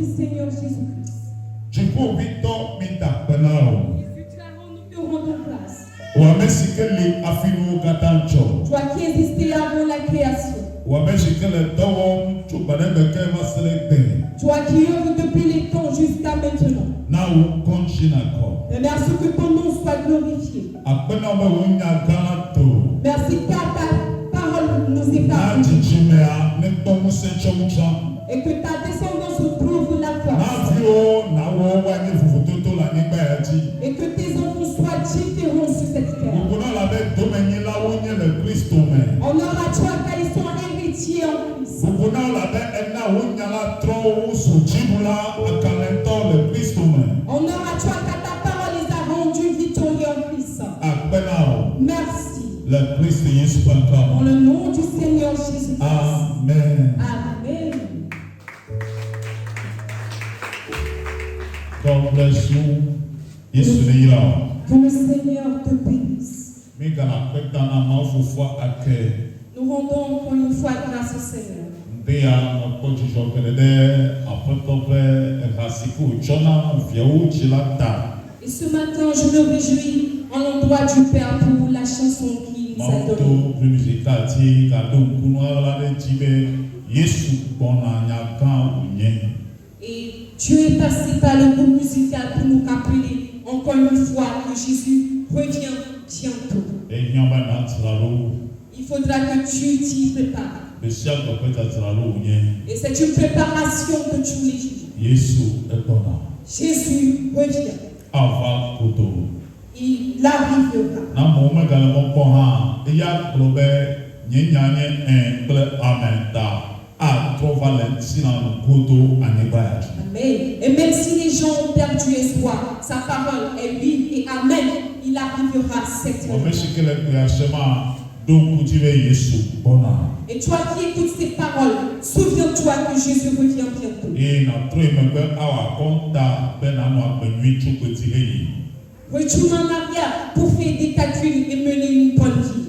du Seigneur Jésus-Christ. Jésus, tu te rendons grâce. Toi qui existais avant la création. Toi qui œuvres depuis les temps jusqu'à maintenant. Merci que ton nom soit glorifié. Merci car ta parole nous est parvenue. Et que ta descendance nous trouve la force. Et que tes enfants soient différents sur cette terre. Honneur à toi car ils sont héritiers en Christ. Honneur à toi car ta parole les a rendus victorieux en Christ. Merci. Dans le nom du Seigneur Jésus-Christ. Amen. Amen. God bless you. Yes, Que le Seigneur te bénisse. Nous rendons encore une fois grâce au Seigneur. Et ce matin, je me réjouis en l'endroit du Père pour la chanson qu'il nous a donnée. Et Dieu est passé par le groupe musical pour nous rappeler encore une fois que Jésus revient bientôt. Il faudra que tu t'y prépares. Et c'est une préparation de tous les jours. Jésus revient. Il arrivera. Amen. Et même si les gens ont perdu espoir, sa parole est oui et amen. Il arrivera certainement. Et toi qui écoutes ces paroles, souviens-toi que Jésus revient bientôt. Retourne en arrière pour faire des calculs et mener une bonne vie.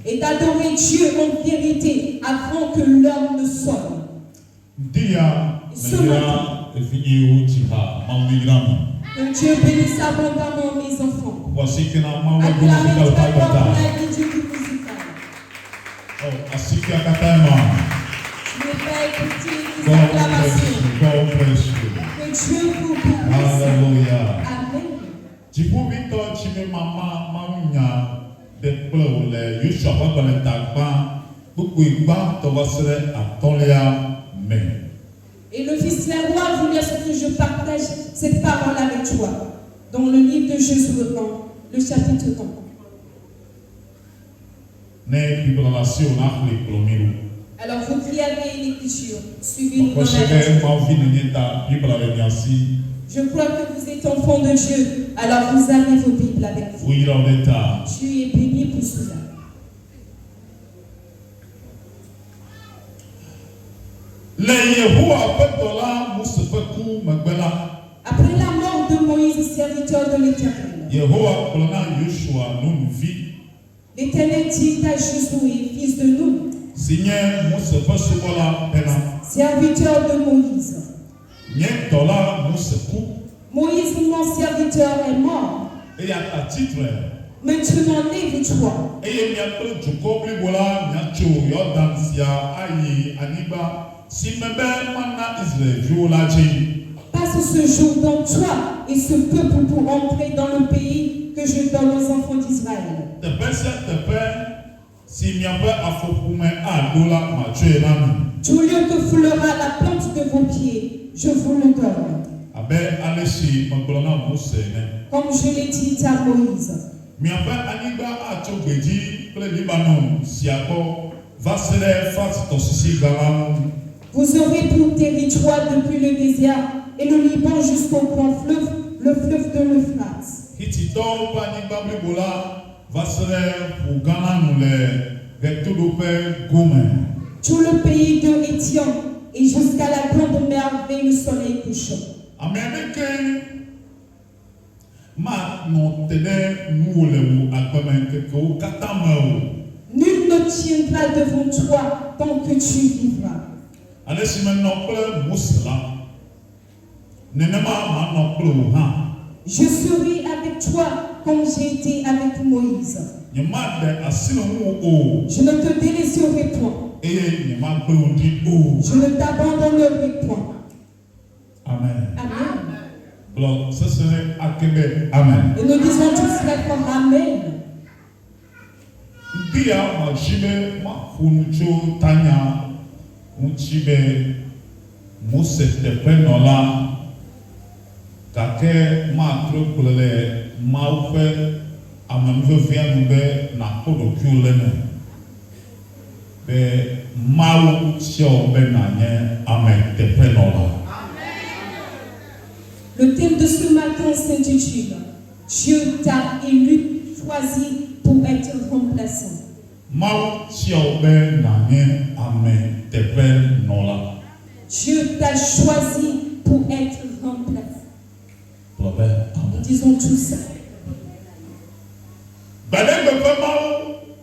Et d'adorer Dieu en vérité avant que l'heure ne sonne. Ce matin, que Dieu bénisse abondamment mes enfants. Acclamez très fort pour la vie du groupe musical. Je n'ai pas écouté les acclamations. Que Dieu vous bénisse. Amen. Et le fils Leroy voulait que je partage cette parole avec toi dans le livre de Josué 1, le chapitre 1. Alors vous qui avez l'écriture, suivez-nous dans la lecture. Je crois que vous êtes enfants de Dieu, alors vous avez vos Bibles avec vous. Tu es béni pour cela. Après la mort de Moïse, serviteur de l'Éternel, l'Éternel dit à Josué, fils de Nun, serviteur de Moïse, Moïse, mon serviteur, est mort. Maintenant, lève-toi. Passe ce jour dans toi et ce peuple pour entrer dans le pays que je donne aux enfants d'Israël. Tout lieu que foulera la plante de vos pieds, je vous le donne. Comme je l'ai dit à Moïse. Vous aurez pour territoire depuis le désert et le Liban jusqu'au grand fleuve, le fleuve de l'Euphrate. Tout le pays de Étienne et jusqu'à la grande mer vers le soleil couchant. Nul me tiendra devant toi tant que tu vivras. Je serai avec toi comme j'ai été avec Moïse. Je ne te délaisserai point. Je ne t'abandonnerai point. Amen. Amen. Amen. Et nous disons tous très fort Amen. Le thème de ce matin s'intitule Dieu t'a élu, choisi pour être remplaçant. Dieu t'a choisi pour être remplaçant. Nous disons tout ça.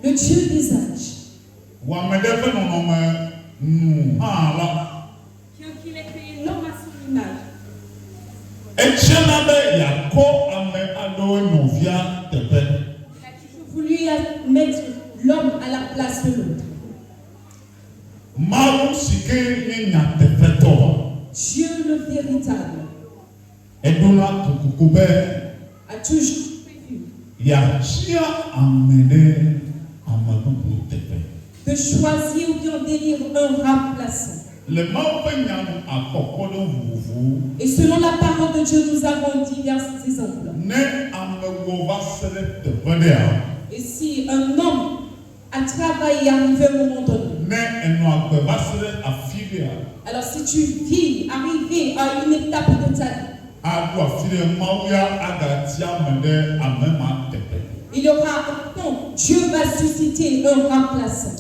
Le Dieu des âges. Qu'il ait créé l'homme à son image. Il a toujours voulu mettre l'homme à la place de l'autre. Dieu le véritable a toujours prévu de choisir ou bien d'élire un remplaçant. Et selon la parole de Dieu, nous avons divers exemples. Et si un homme a travaillé à arriver à un moment donné, alors si tu vis arriver à une étape de ta vie, il y aura un temps, Dieu va susciter un remplaçant.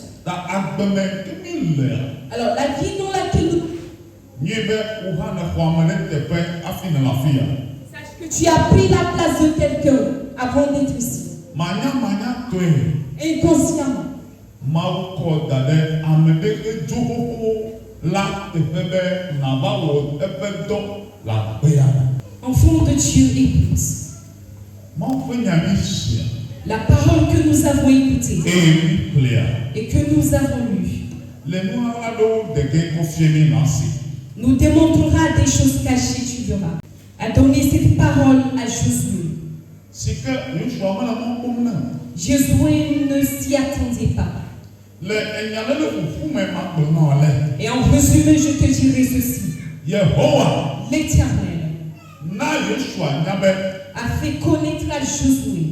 Alors la vie dans laquelle sache que tu as pris la place de quelqu'un avant d'être ici. Inconsciemment. Enfant de Dieu, écoute. La parole que nous avons écoutée et que nous avons lue nous démontrera des choses cachées, tu verras. A donné cette parole à Josué. Josué ne s'y attendait pas. Et en résumé, je te dirai ceci. L'Éternel a fait connaître à Josué.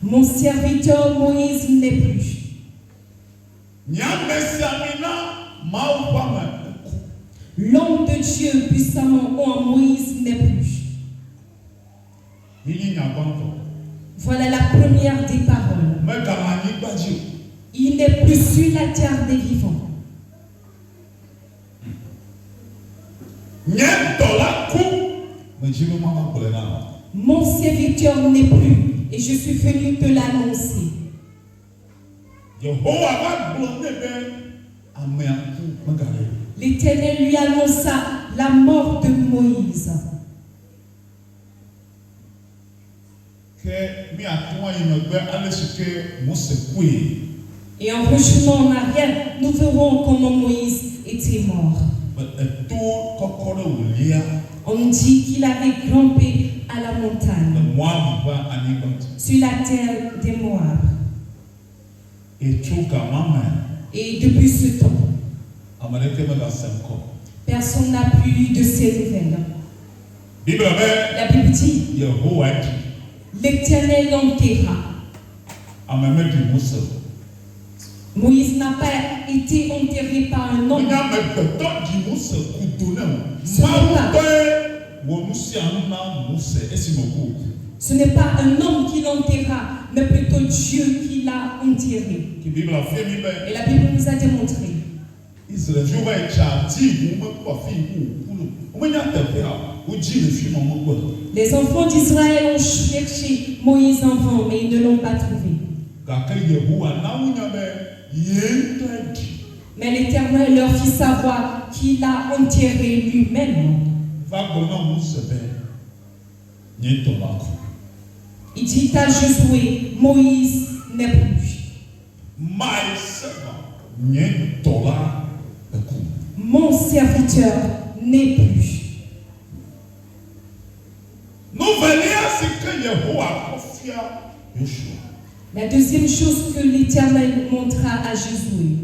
Mon serviteur Moïse n'est plus. L'homme de Dieu puissamment en Moïse n'est plus. Voilà la première des paroles. Il n'est plus sur la terre des vivants. Mon serviteur n'est plus et je suis venu te l'annoncer. L'Éternel lui annonça la mort de Moïse. Et en retournant en arrière, nous verrons comment Moïse était mort. On dit qu'il avait grimpé à la montagne, sur la terre des Moab. Et depuis ce temps, personne n'a plus eu de ces nouvelles. La Bible dit, l'Éternel l'enterra. Moïse n'a pas été enterré par un homme. Ce n'est pas un homme qui l'enterra, mais plutôt Dieu qui l'a enterré. Et la Bible nous a démontré Les enfants d'Israël ont cherché Moïse enfant, mais ils ne l'ont pas trouvé. Mais l'Éternel leur fit savoir qu'il a enterré lui-même. Il dit à Josué, Moïse n'est plus. Mon serviteur n'est plus. La deuxième chose que l'Éternel montra à Josué.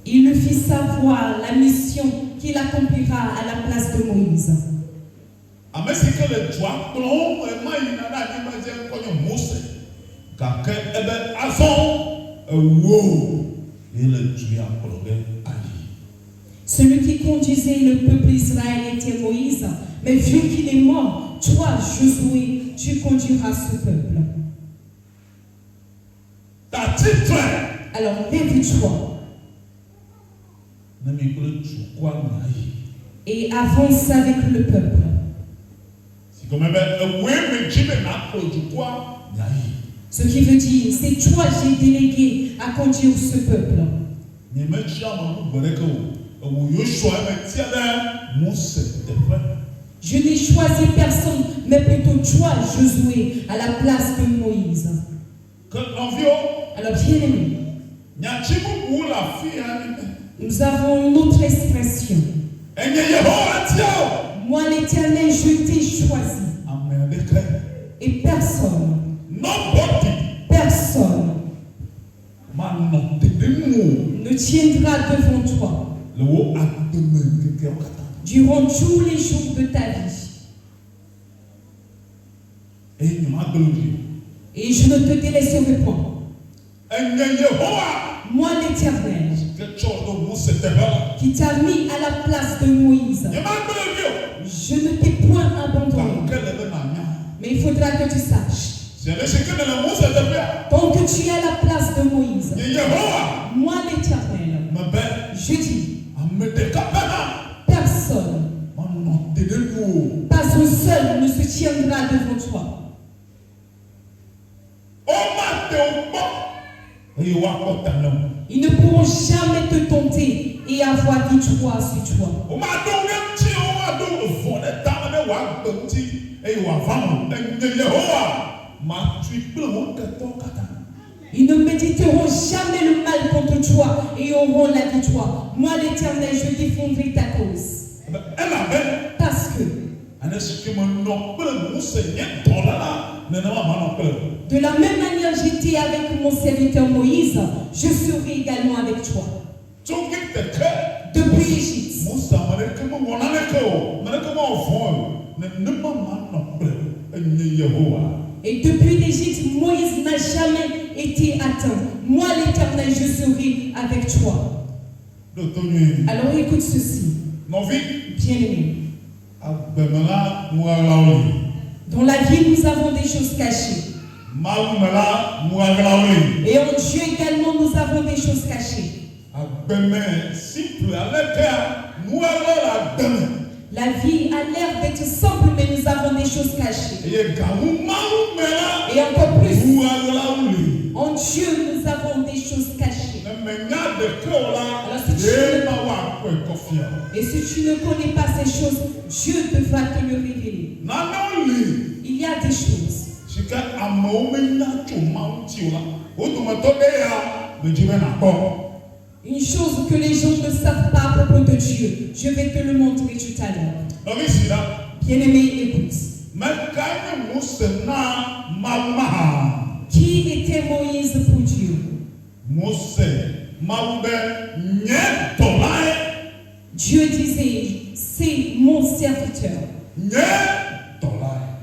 Il lui fit savoir la mission qu'il accomplira à la place de Moïse. Celui qui conduisait le peuple Israël était Moïse, mais vu qu'il est mort, toi, Josué, tu conduiras ce peuple. Alors, lève-toi et avance avec le peuple. Ce qui veut dire, c'est toi j'ai délégué à conduire ce peuple. Je n'ai choisi personne, mais plutôt toi, Josué, à la place de Moïse. Alors, bien aimé, nous avons une autre expression. Moi, l'Éternel, je t'ai choisi. Et personne ne tiendra devant toi durant tous les jours de ta vie. Et je ne te délaisserai point. Moi, l'Éternel, qui t'a mis à la place de Moïse, je ne t'ai point abandonné. Mais il faudra que tu saches, tant que tu es à la place de Moïse, moi, l'Éternel, je dis, personne, pas un seul ne se tiendra devant toi. Ils ne pourront jamais te tenter et avoir victoire sur toi. Ils ne méditeront jamais le mal contre toi et auront la victoire. Moi, l'Éternel, je défendrai ta cause. Parce que de la même manière j'étais avec mon serviteur Moïse, je serai également avec toi. Depuis l'Égypte. Et depuis l'Égypte, Moïse n'a jamais été atteint. Moi, l'Éternel, je serai avec toi. Alors écoute ceci. Bien aimé. Dans la vie, nous avons des choses cachées. Et en Dieu également, nous avons des choses cachées. La vie a l'air d'être simple, mais nous avons des choses cachées. Et encore plus, en Dieu, nous avons des choses cachées. Et si tu ne connais pas ces choses, Dieu devra te le révéler. Il y a des choses. Une chose que les gens ne savent pas à propos de Dieu, je vais te le montrer tout à l'heure. Bien-aimé, écoute. Qui était Moïse pour Dieu? Dieu disait, c'est mon serviteur.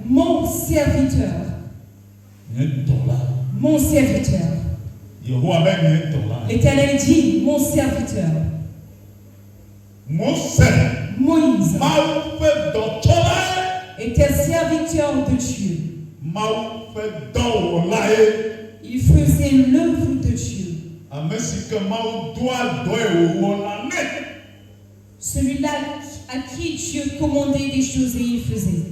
Mon serviteur. Mon serviteur. L'Éternel dit, mon serviteur. Moïse était serviteur de Dieu. Il faisait l'œuvre de Dieu. Celui-là à qui Dieu commandait des choses et il faisait.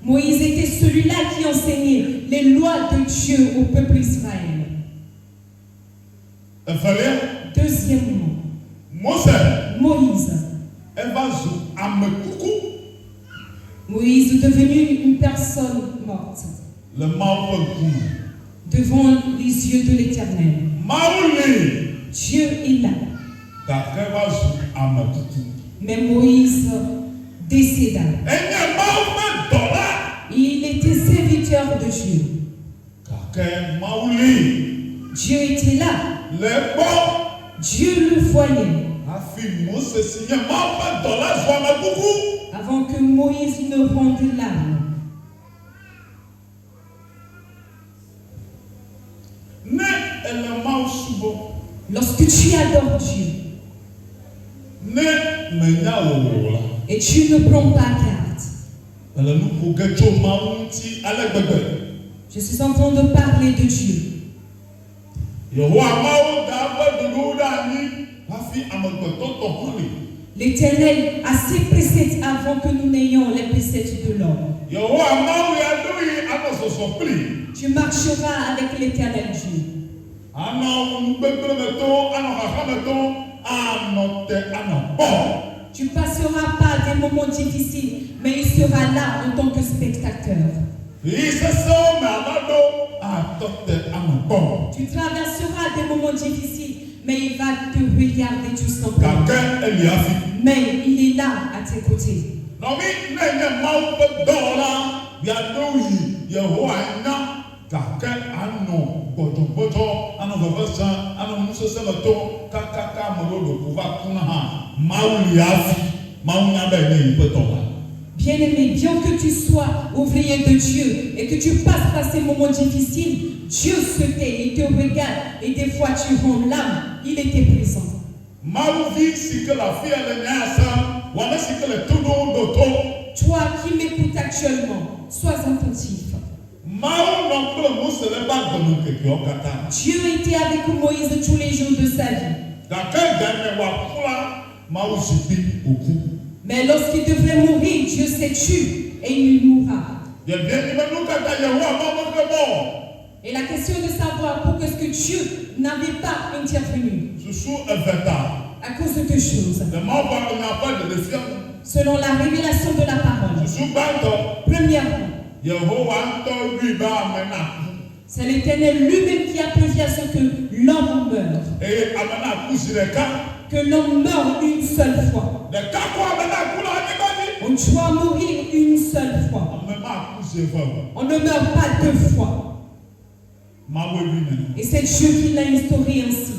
Moïse était celui-là qui enseignait les lois de Dieu au peuple Israël. Deuxièmement, Moïse. Moïse est devenu une personne morte devant les yeux de l'Éternel. Dieu est là. Mais Moïse décéda. Il était serviteur de Dieu. Dieu était là. Dieu le voyait. Avant que Moïse ne rende l'âme. Lorsque tu adores Dieu et tu ne prends pas garde, je suis en train de parler de Dieu. L'Éternel a ses préceptes avant que nous n'ayons les préceptes de l'homme. Tu marcheras avec l'Éternel Dieu. Tu passeras par des moments difficiles, mais il sera là en tant que spectateur. Tu traverseras des moments difficiles, mais il va te regarder tout simplement. Mais il est là à tes côtés. Bien-aimé, bien que tu sois ouvrier de Dieu et que tu passes par ces moments difficiles, Dieu se tait, il te regarde et des fois tu rends l'âme, il était présent. Toi qui m'écoutes actuellement, sois attentif. Dieu était avec Moïse tous les jours de sa vie. Mais lorsqu'il devrait mourir, Dieu s'est tué et il mourra. Et la question de savoir pourquoi est-ce que Dieu n'avait pas intervenu à cause de deux choses. Selon la révélation de la parole. Premièrement, c'est l'Éternel lui-même qui a prévu à ce que l'homme meure. Que l'homme meure une seule fois. On doit mourir une seule fois. On ne meurt pas deux fois. Et c'est Dieu qui l'a instauré ainsi.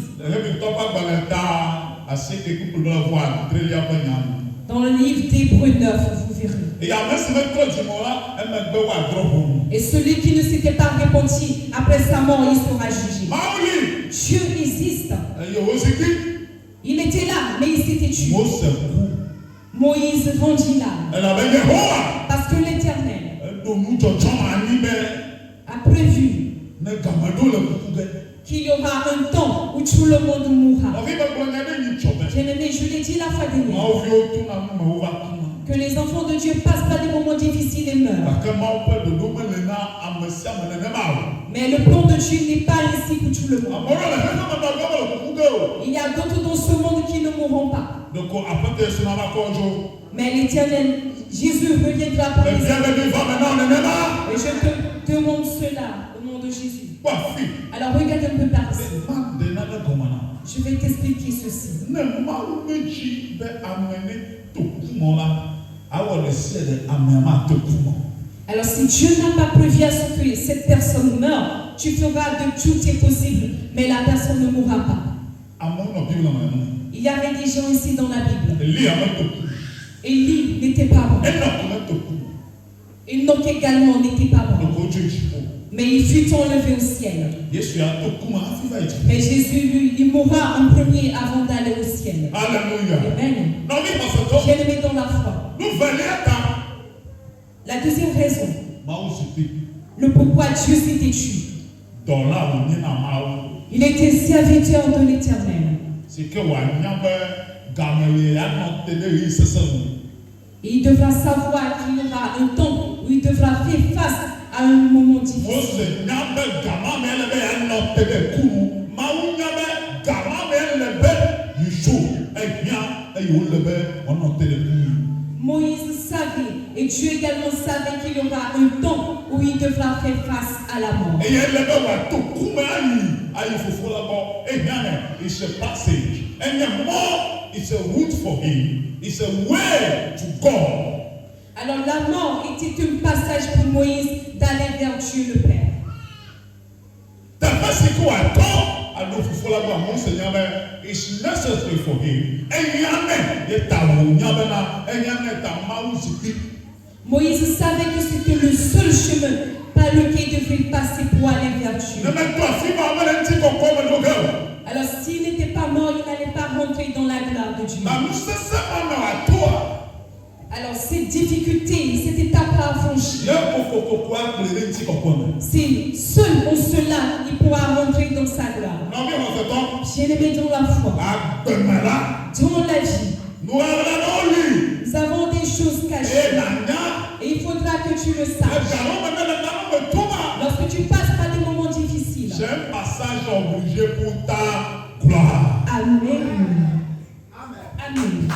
Dans le livre d'Hébreux 9, vous verrez. Et celui qui ne s'était pas repenti après sa mort, il sera jugé. Dieu existe. Il était là, mais il s'était tué. Moïse rendit l'âme. Parce que l'Éternel a prévu qu'il y aura un temps où tout le monde mourra. Bien-aimé, je l'ai dit la fois dernière. Que les enfants de Dieu passent par des moments difficiles et meurent. Mais le plan de Dieu n'est pas ainsi pour tout le monde. Il y a d'autres dans ce monde qui ne mourront pas. Mais l'Éternel, Jésus reviendra pour les hommes. Et je te demande cela au nom de Jésus. Alors regarde un peu par ici. Je vais t'expliquer ceci. Alors si Dieu n'a pas prévu à ce que cette personne meure, tu feras de tout est possible, mais la personne ne mourra pas. Il y avait des gens ici dans la Bible. Élie n'était pas mort. Enoch également n'était pas mort. Mais il fut enlevé au ciel. Mais Jésus, lui, il mourra en premier avant d'aller au ciel. Alléluia. Amen. Bien-aimé dans la foi. La deuxième raison, le pourquoi Dieu s'était tué. Il était serviteur de l'Éternel. Et il devra savoir qu'il y aura un temps où il devra faire face à un moment difficile. Moïse savait, et Dieu également savait qu'il y aura un temps où il devra faire face à la mort. It's a route for him. It's a way to God. Alors la mort était un passage pour Moïse d'aller vers Dieu le Père. It's necessary for him. Moïse savait que c'était le seul chemin par lequel il devait passer pour aller vers Dieu. Alors s'il n'était pas mort, il n'allait pas rentrer dans la gloire de Dieu. Alors ces difficultés, cette étape à franchir, c'est seul en cela il pourra rentrer dans sa gloire. Bien-aimé dans la foi, dans la vie, nous avons des choses cachées et il faudra que tu le saches. Lorsque tu passes par des moments difficiles, c'est un passage obligé pour ta gloire. Amen. Amen.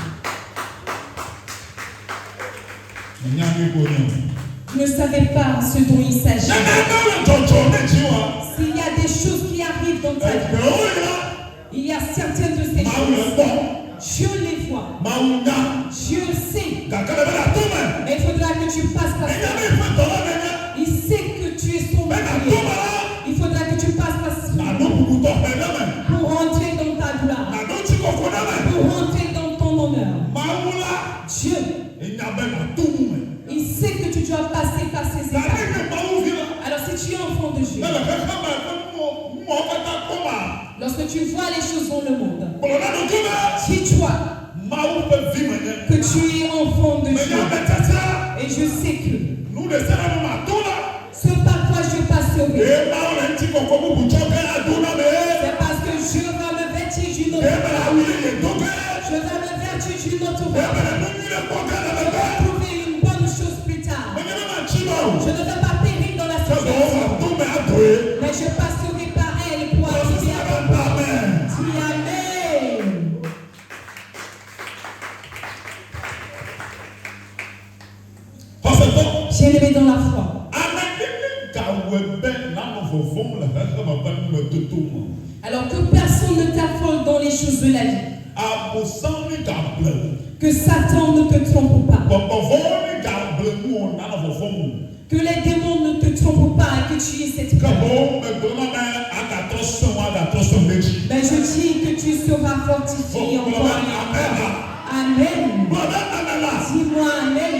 Vous ne savez pas ce dont il s'agit. S'il y a des choses qui arrivent dans ta vie, il y a certaines de ces choses, Dieu les voit, Dieu sait, mais il faudra que tu passes par ça. Il sait que tu es son bouclier. Il faudra que tu passes par ça pour rentrer dans ta gloire, pour rentrer dans ton honneur. Dieu, il sait que tu dois passer par ces étapes. Alors si tu es enfant de Dieu, lorsque tu vois les choses dans le monde, dis-toi que tu es enfant de Dieu. Et je sais que ce par quoi je passerai, c'est parce que Dieu va me vêtir d'une autre gloire. Je vais me vêtir d'une autre gloire. Je vais trouver une bonne chose plus tard. Je ne vais pas périr dans la situation, mais je passerai par elle pour arriver à mon Père. Dis Amen. Bien-aimé dans la foi, alors que personne ne t'affole dans les choses de la vie, que Satan ne te trompe pas, que les démons ne te trompent pas et que tu aies cette peur. Mais je dis que tu seras fortifié encore. Amen. Dis-moi Amen.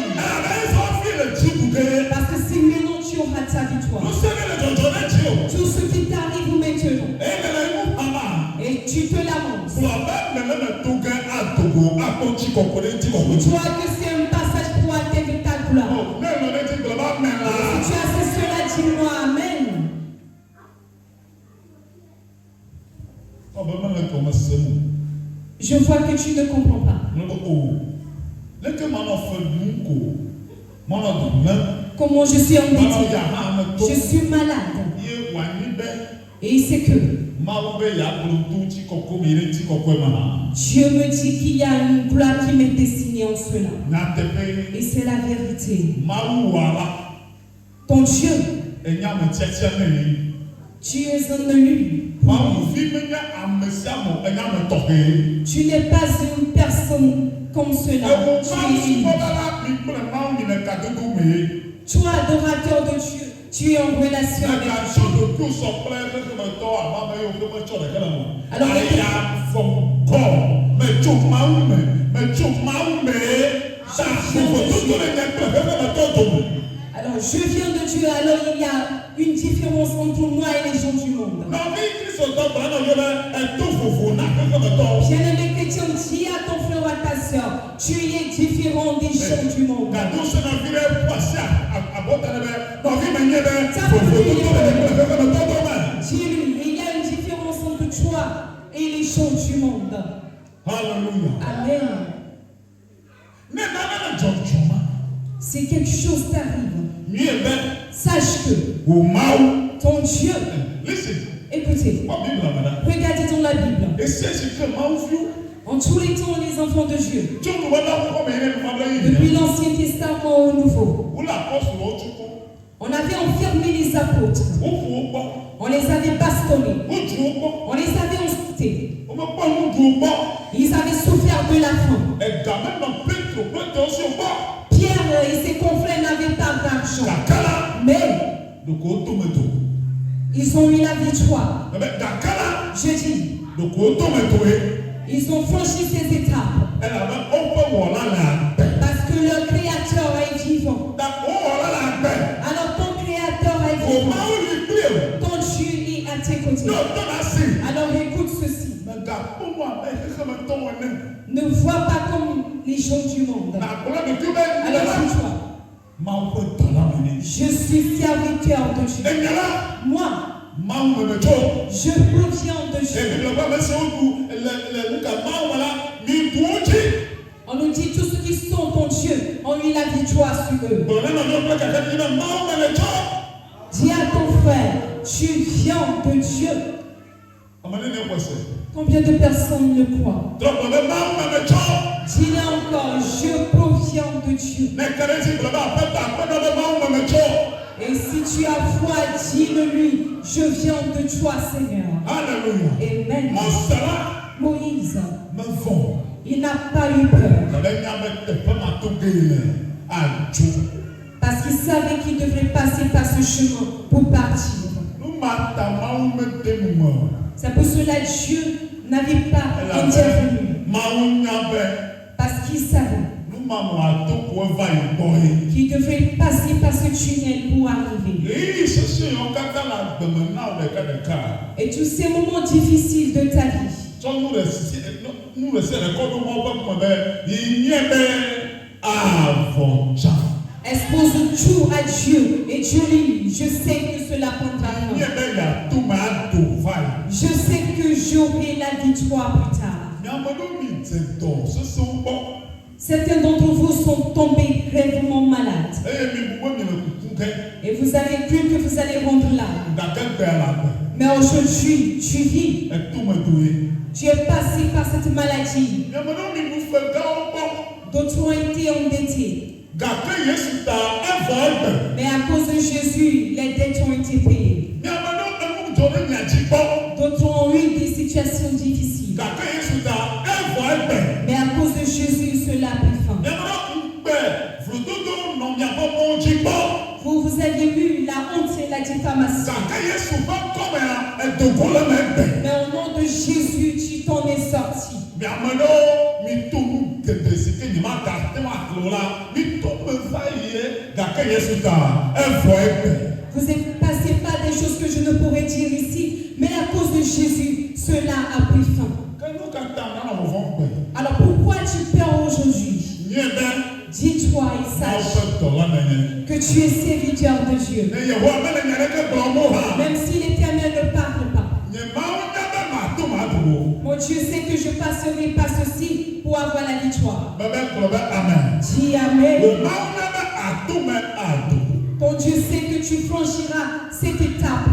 Parce que si maintenant tu auras ta victoire, tout ce qui t'arrive maintenant, et tu te lamentes, tu vois que c'est un passage pour atteindre ta gloire. Si tu as fait cela, dis-moi Amen. Je vois que tu ne comprends pas. Comment je suis embêté, je suis malade. Et il sait que Dieu me dit qu'il y a une gloire qui m'est destinée en cela. Et c'est la vérité. Ton Dieu, tu es un élu. Tu n'es pas une personne comme cela. Toi, adorateur de Dieu, tu es en relation avec Dieu. Alors je viens de Dieu, alors il y a une différence entre moi et les gens du monde. Bien-aimé chrétien, dis à ton frère ou à ta soeur, tu es différent des gens du monde. Dis-lui, il y a une différence entre toi et les choses du monde. Alléluia. Amen. Si quelque chose t'arrive, sache que ton Dieu, écoutez, regardez dans la Bible. En tous les temps, les enfants de Dieu, depuis l'Ancien Testament au Nouveau, on avait enfermé les apôtres, on les avait bastonnés, on les avait insultés, ils avaient souffert de la faim. Pierre et ses confrères n'avaient pas d'argent, mais ils ont eu la victoire. Je dis, ils ont franchi ces étapes parce que leur Créateur est vivant. Alors ton Créateur est vivant. Ton Dieu est à tes côtés. Alors écoute ceci. Ne vois pas comme les gens du monde. Alors dis-toi, je suis serviteur de Dieu. Moi, je proviens de Dieu. On nous dit tous ceux qui sont ton Dieu ont eu la victoire sur eux. Dis à ton frère, tu viens de Dieu. Combien de personnes le croient? Dis-le encore, je proviens de Dieu. Et si tu as foi, dis-le-lui, je viens de toi, Seigneur. Alléluia. Amen. Moïse, il n'a pas eu peur. Parce qu'il savait qu'il devrait passer par ce chemin pour partir. C'est pour cela que Dieu n'avait pas intervenu. Parce qu'il savait qu'il devrait passer par ce tunnel pour arriver. Et tous ces moments difficiles de ta vie, expose tout à Dieu et Dieu lui, je sais que cela prendra fin. Je sais que j'aurai la victoire plus tard. Certains d'entre vous sont tombés gravement malades. Et vous avez cru que vous allez rendre l'âme. Mais aujourd'hui, tu vis. Tu es passé par cette maladie. D'autres ont été endettés. Mais à cause de Jésus, les dettes ont été payées. D'autres ont eu des situations difficiles. Mais à cause de Jésus, cela a pris fin. Vous avez eu la honte et la diffamation. Mais au nom de Jésus, tu t'en es sorti. Vous êtes passé par des choses que je ne pourrais dire ici, mais à cause de Jésus, cela a pris fin. Alors pourquoi tu perds aujourd'hui? Dis-toi et sache que tu es serviteur de Dieu. Même si l'Éternel ne parle pas. Mon Dieu sait que je passerai par ceci pour avoir la victoire. Dis Amen. Ton Dieu sait que tu franchiras cette étape.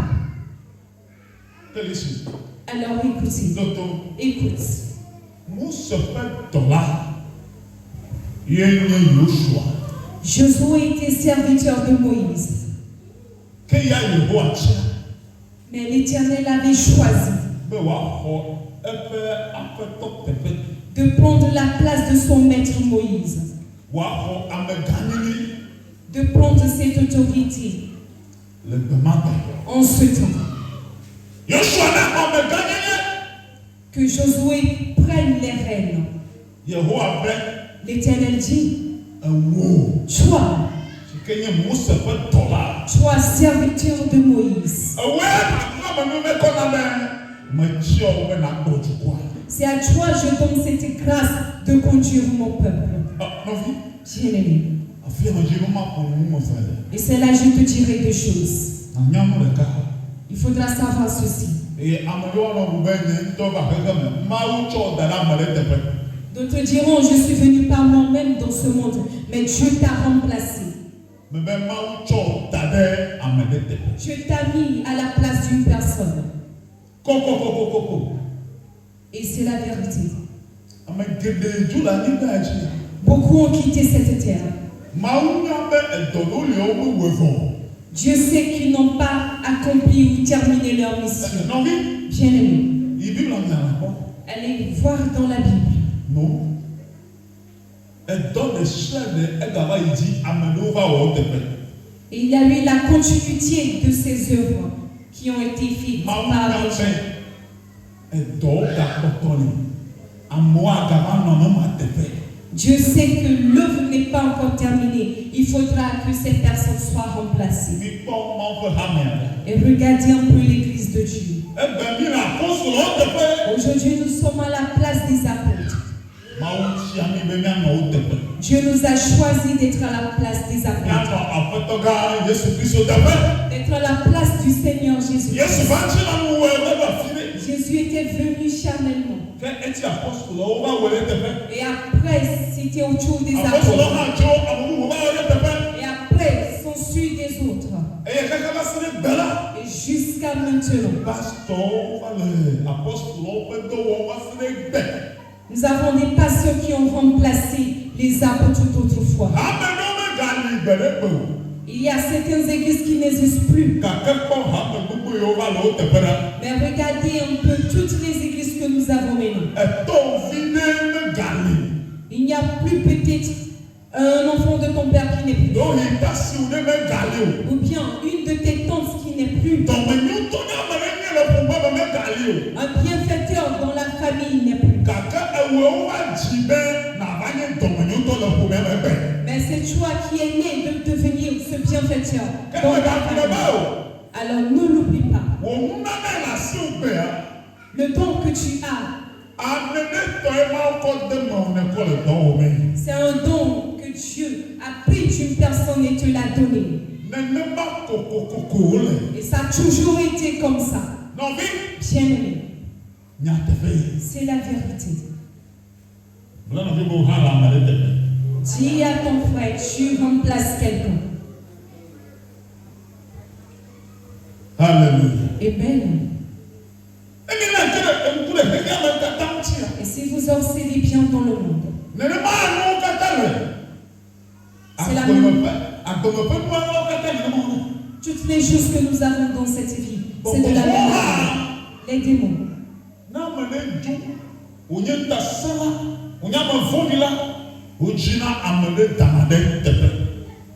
Alors écoutez. Écoute. Josué était serviteur de Moïse. Mais l'Éternel avait choisi de prendre la place de son maître Moïse. De prendre cette autorité en ce temps. Que Josué prenne les rênes. L'Éternel dit, toi, serviteur de Moïse, c'est à toi je donne cette grâce de conduire mon peuple. Bien-aimé. Et c'est là je te dirai deux choses. Il faudra savoir ceci. D'autres diront, je suis venu par moi-même dans ce monde, mais Dieu t'a remplacé. Dieu t'a mis à la place d'une personne. Et c'est la vérité. Beaucoup ont quitté cette terre. Dieu sait qu'ils n'ont pas accompli ou terminé leur mission. Bien aimé. Allez voir dans la Bible. Non. Et il y a eu la continuité de ces œuvres qui ont été faites par les gens. Dieu sait que l'œuvre n'est pas encore terminée. Il faudra que ces personnes soient remplacées. Et regardez un peu l'église de Dieu. Aujourd'hui, nous sommes à la place des apôtres. Dieu nous a choisi d'être à la place des apôtres. D'être à la place du Seigneur Jésus. Jésus était venu charnellement. Et après, c'était autour des apôtres. Et après, s'ensuit des autres. Et jusqu'à maintenant. Nous avons des pasteurs qui ont remplacé les apôtres d'autrefois. Il y a certaines églises qui n'existent plus. Mais regardez un peu toutes les églises que nous avons maintenant. Il n'y a plus peut-être un enfant de ton père qui n'est plus. Ou bien une de tes tantes qui n'est plus. Un bienfaiteur dans la famille n'est plus. Mais c'est toi qui es né de devenir ce bienfaiteur. Alors ne l'oublie pas. Le don que tu as, c'est un don que Dieu a pris d'une personne et te l'a donné. Et ça a toujours été comme ça. Bien aimé. C'est la vérité. Dis à ton frère, tu remplaces quelqu'un. Alléluia. Amen. Et si vous observez bien dans le monde, c'est la même. Toutes les choses que nous avons dans cette vie, c'est de la même manière. Les démons.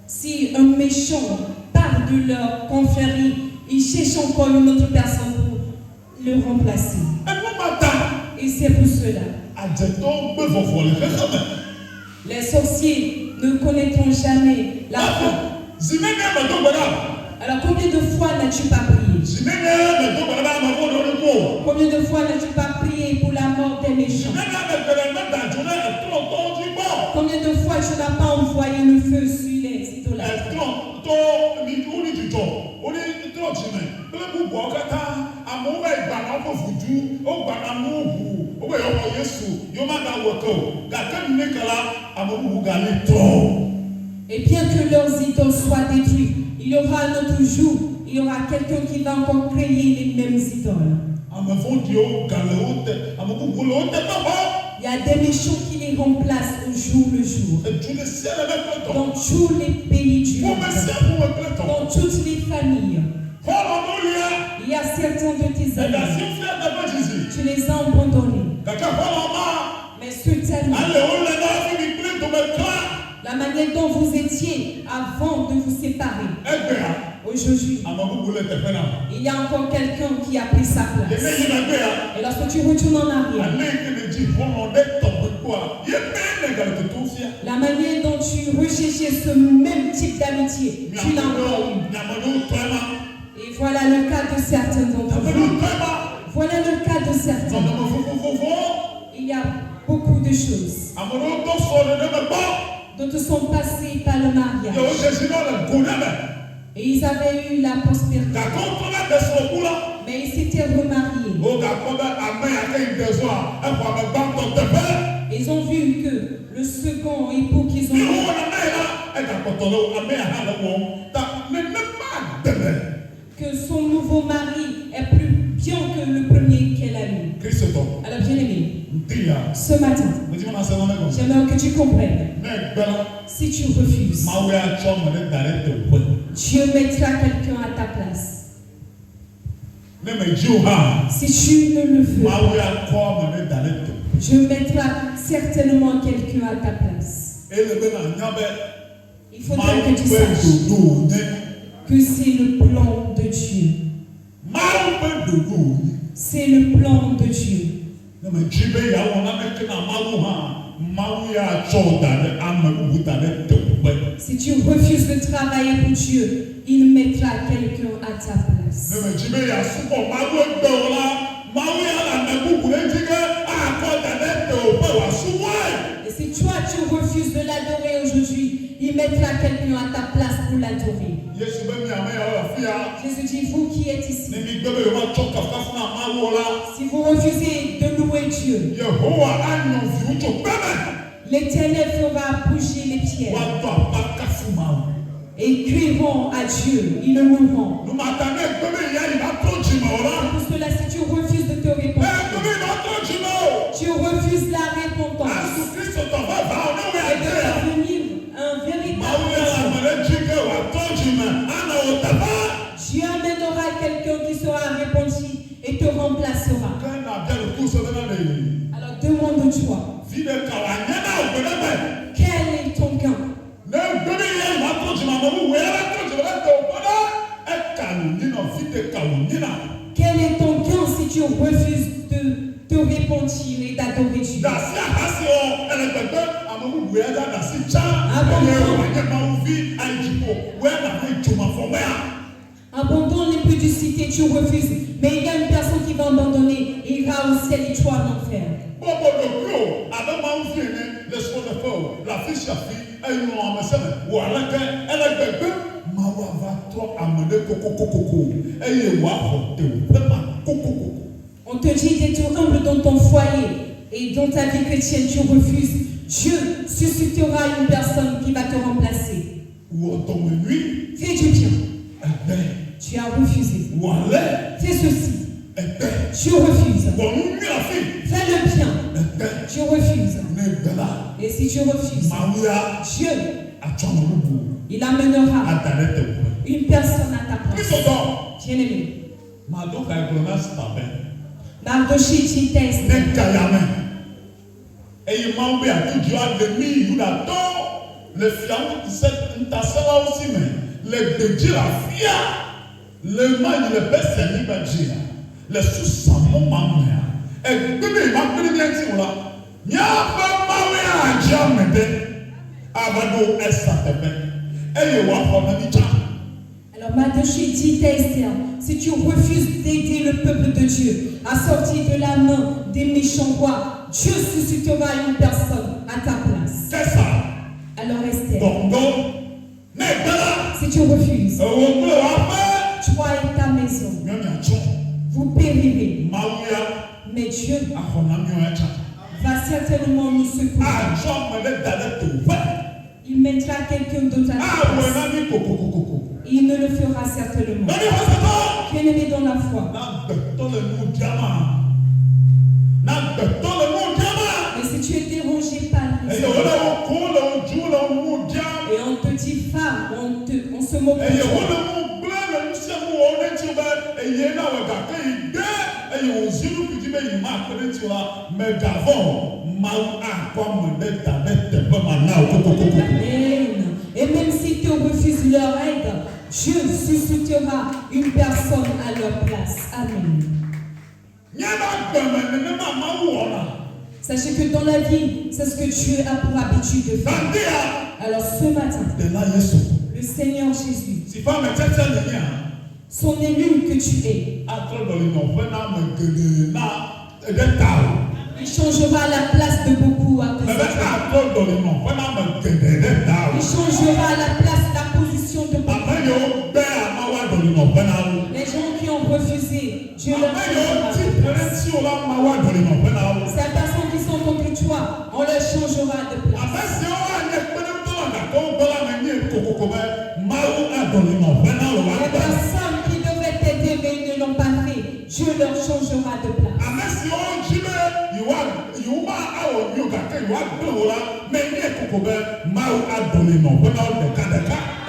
Si un méchant part de leur confrérie, il cherche encore une autre personne pour le remplacer. Et c'est pour cela. Les sorciers ne connaîtront jamais la fin. Alors combien de fois n'as-tu pas prié? Combien de fois n'as-tu pas prié pour la mort des méchants? Combien de fois tu n'as pas envoyé le feu sur les idolâtres? Et bien que leurs idoles soient détruites, il y aura un autre jour, il y aura quelqu'un qui va encore créer les mêmes idoles. Il y a des méchants qui les remplacent au jour le jour. Dans tous les pays du monde. Dans toutes les familles. Il y a certains de tes amis. Tu les as abandonnés. Mais certainement, la manière dont vous étiez avant de vous séparer. Aujourd'hui, il y a encore quelqu'un qui a pris sa place. Et lorsque tu retournes en arrière, la manière dont tu recherchais ce même type d'amitié, tu l'as encore eu. Et voilà le cas de certains d'entre vous. Voilà le cas de certains. Il y a beaucoup de choses. D'autres sont passés par le mariage. Et ils avaient eu la prospérité. Mais ils s'étaient remariés. Ils ont vu que le second époux qu'ils ont eu, que son nouveau mari est plus bien que le premier qu'elle a eu. Alors bien aimé, ce matin, j'aimerais que tu comprennes. Si tu refuses, Dieu mettra quelqu'un à ta place. Si tu ne le veux, Dieu mettra certainement quelqu'un à ta place. Il faudra que tu saches que c'est le plan de Dieu. C'est le plan de Dieu. Si tu refuses de travailler pour Dieu, il mettra quelqu'un à ta place. Et si toi tu refuses de l'adorer aujourd'hui, il mettra quelqu'un à ta place pour l'adorer. Jésus dit, vous qui êtes ici, si vous refusez de louer Dieu, l'Éternel fera bouger les pierres et crieront à Dieu, ils le loueront. Pour cela, si tu refuses de te répondre, tu refuses la repentance et de devenir un véritable Dieu amènera quelqu'un qui sera repenti et te remplacera. Alors demande-toi, quel est ton camp? Quel est ton camp si tu refuses de te repentir et d'adorer Dieu? Abandonne les publicités, tu refuses. Mais il y a une personne qui va abandonner et ira au ciel et toi en enfer. On te dit d'être humble dans ton foyer et dans ta vie chrétienne, tu refuses. Dieu suscitera une personne qui va te remplacer. Fais du bien. Tu as refusé. Fais ceci. Tu refuses. Fais le bien. Tu refuses. Et si tu refuses, Dieu, il amènera une personne à ta place. Bien-aimé. Mardoché dit test. Et il m'a envoyé à tout Dieu, le fiaou, il t'a salé aussi, mais le Dieu la fia, le mal, le best, c'est l'ibadjia, le sous-samon, mamia, et bébé, il m'a pris bien dit, là, il y a pas mal à Diamede, Abado, Essatepe, et il y a pas mal. Alors, Mardoché dit Esther, si tu refuses d'aider le peuple de Dieu à sortir de la main des méchants rois, Dieu suscitera une personne à ta place. C'est ça. Alors Esther, si tu refuses, toi et ta maison, vous périrez. Mais Dieu va certainement nous secourir. Il mettra quelqu'un d'autre à ta place. Il ne le fera certainement. Bien-aimé dans la foi. Mais si tu es dérangé par les et on te dit femme, on se moque de toi. Et même si tu refuses leur aide, Dieu suscitera une personne à leur place. Amen. Sachez que dans la vie, c'est ce que Dieu a pour habitude de faire. Alors ce matin, le Seigneur Jésus, son élu que tu es, Il changera la place de beaucoup à cause de toi. Il changera la place, la position de beaucoup. Les gens qui ont refusé, Dieu leur changera. Ces personnes qui sont contre toi, on leur changera de place. Les personnes qui devaient t'aider mais ils ne l'ont pas fait, Dieu leur changera de place.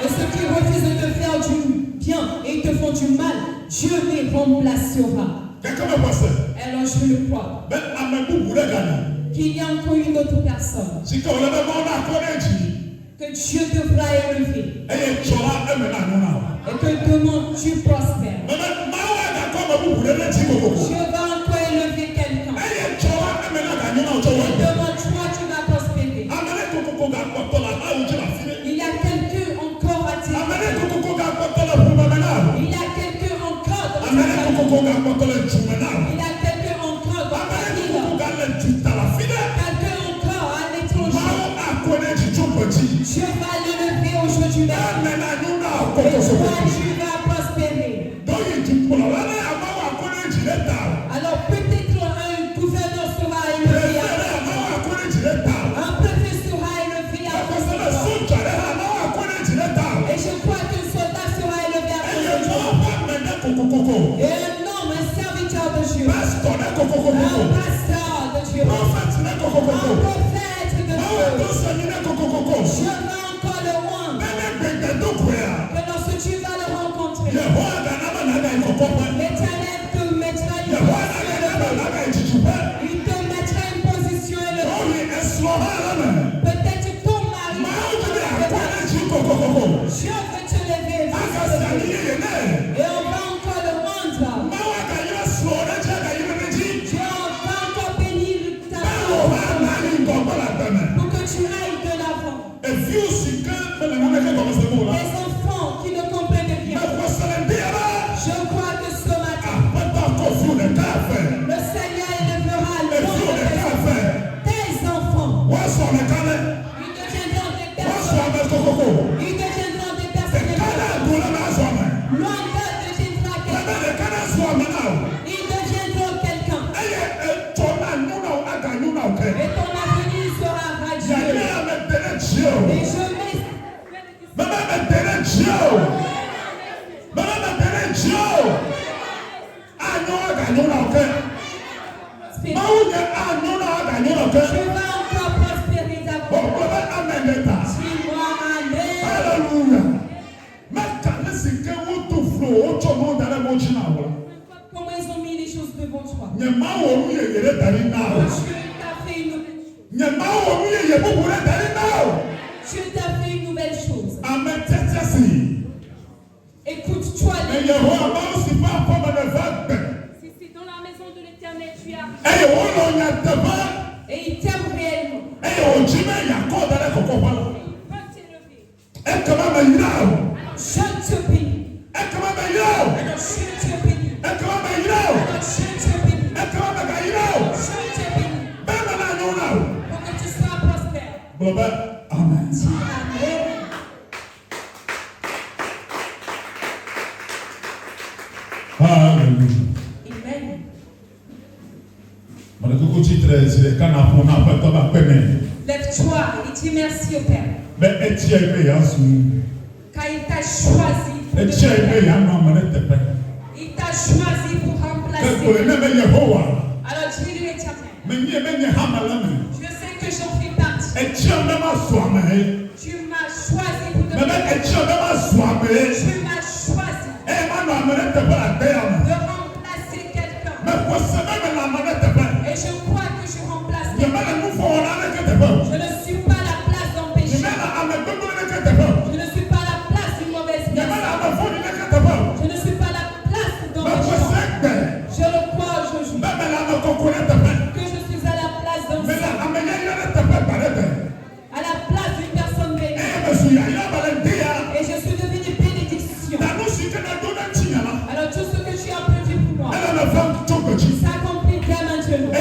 Et ceux qui refusent de te faire du bien et ils te font du mal, Dieu les remplacera. Alors je le crois. Qu'il y a encore une autre personne que Dieu devra élever et que demain tu prospères. Dieu va encore élever quelqu'un. Et demain toi tu vas prospérer. Il y a quelqu'un encore à t'aider. Il y a quelqu'un encore dans ta famille. Il y a quelqu'un encore dans ta ville. Quelqu'un encore à l'étranger. Dieu va l'élever aujourd'hui même. Et toi tu vas prospérer. Alors peut-être un gouverneur sera élevé à un préfet sera élevé à et je crois qu'un soldat sera élevé à et un homme, un serviteur de Dieu, un pasteur de Dieu, un prophète de Dieu. Je vais encore le rendre. Que lorsque tu vas le rencontrer, l'Éternel te mettra une position élevée. Peut-être ton mari, Dieu veut te lever. Et on va encore le rendre. Dieu va encore bénir ta vie pour que tu ailles de l'avant. Les enfants qui ne comprennent rien, je crois que ce matin, le Seigneur élèvera tes enfants. Ils deviendront des personnes. Ils deviendront des personnes. Loin d'eux deviendra quelqu'un. Ils deviendront quelqu'un. Et ton avenir sera radieux. Et je vais encore prospérer d'abord. Suis-moi, comment ils ont mis les choses devant toi. Dieu t'a fait une Dieu t'a fait une nouvelle chose. Écoute-toi. Si c'est dans la maison de l'Éternel tu as et il t'aime réellement. Et il peut t'élever. Je te bénis. Je te bénis. Je te bénis. Pour que tu sois prospère. Amen. Alléluia. Lève-toi et dis merci au Père. Car il t'a choisi pour il t'a choisi pour remplacer. Alors dis-lui l'Éternel. Je sais que j'en fais partie. Tu m'as choisi pour te faire. Tu m'as choisi de remplacer quelqu'un. Et je crois que je remplace quelqu'un. Je ne suis pas la place d'un péché. Je ne suis pas la place d'une mauvaise personne. Je ne suis pas la place d'un méchant. Je le crois aujourd'hui. Que je suis à la place d'un saint. À la place d'une personne bénie. Et je suis devenu bénédiction. Alors tout ce que tu as prévu pour moi s'accomplit dès maintenant.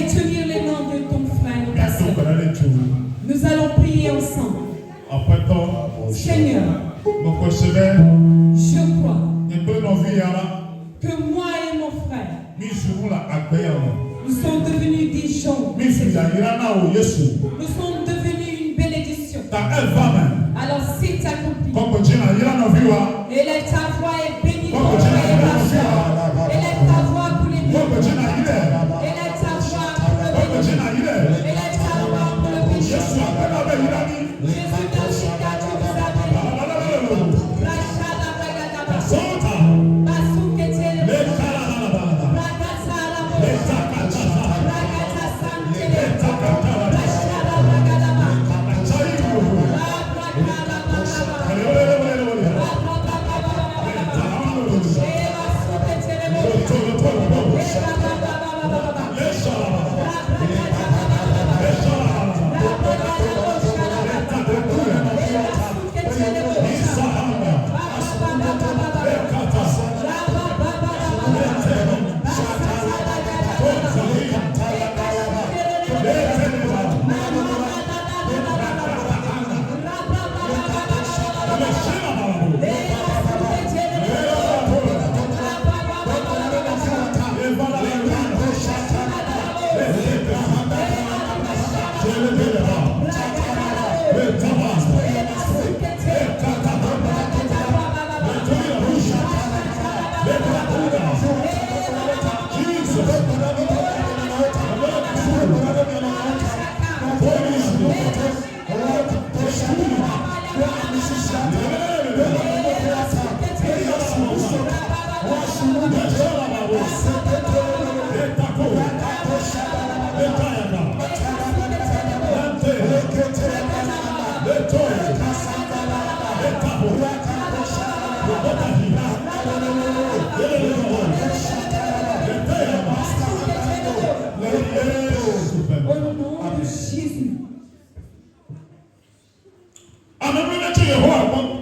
et tenir les mains de ton frère et ta sœur. Nous allons prier ensemble. Seigneur, je crois que moi et mon frère, nous sommes devenus des gens. Nous sommes devenus une bénédiction. Alors c'est accompli. Élève ta voix et bénis ton frère et ta sœur. Élève ta voix pour les bénis. Élève ta voix pour le bénis. Élève ta voix pour le bénis. Jésus de Chica, tu nous as bénis. Rachada Bragadaba. Basukete. Bragatsa Rabo. Bragata Santele. Rachada Bragadaba.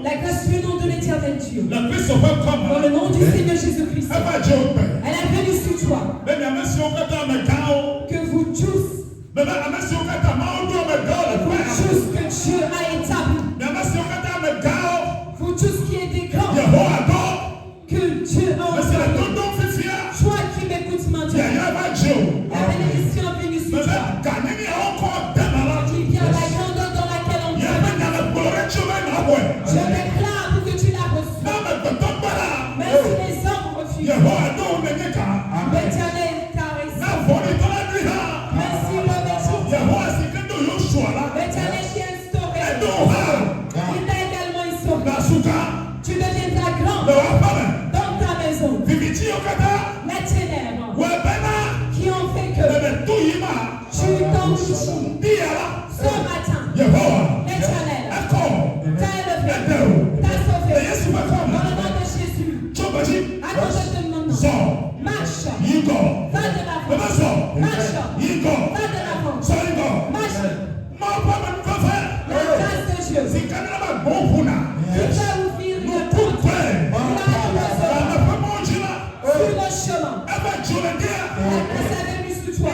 La grâce du nom de l'Éternel Dieu. Dans le nom du Seigneur Jésus-Christ. Elle est venue sur toi. Que vous tous. Que Dieu a établi. Vous tous qui êtes des grands. Que Dieu a établi. Toi qui m'écoutes maintenant. La bénédiction est venue sur toi. Qui vient la grandeur dans laquelle on vit. Je déclare pour que tu la reçoives. Même si les hommes refusent. L'Éternel t'a réussi. Merci le Messie. L'Éternel qui a instauré. Il t'a également instauré. Tu deviendras grand dans ta maison. Les ténèbres qui ont fait que tu t'enrichis. Ce matin, l'Éternel t'a élevé, t'a sauvé. Dans le nom de Jésus, à cause de ton nom, marche, va de l'avant, marche, va de l'avant, marche. La grâce de Dieu, il va ouvrir une porte, il va ouvrir sur le chemin. La grâce est venue sur toi.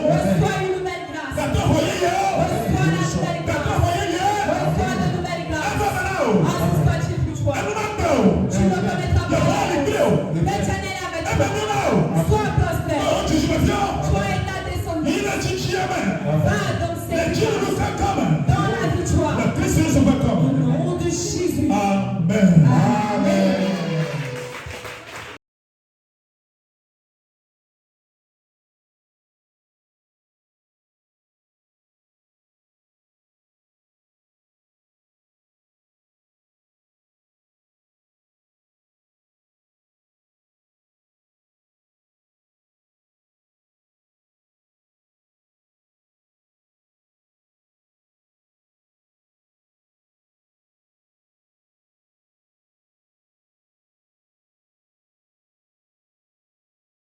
Reçois une nouvelle grâce. Reçois la nouvelle grâce. Reçois de nouvelles grâces. Ainsi soit-il pour toi. Tu le connais.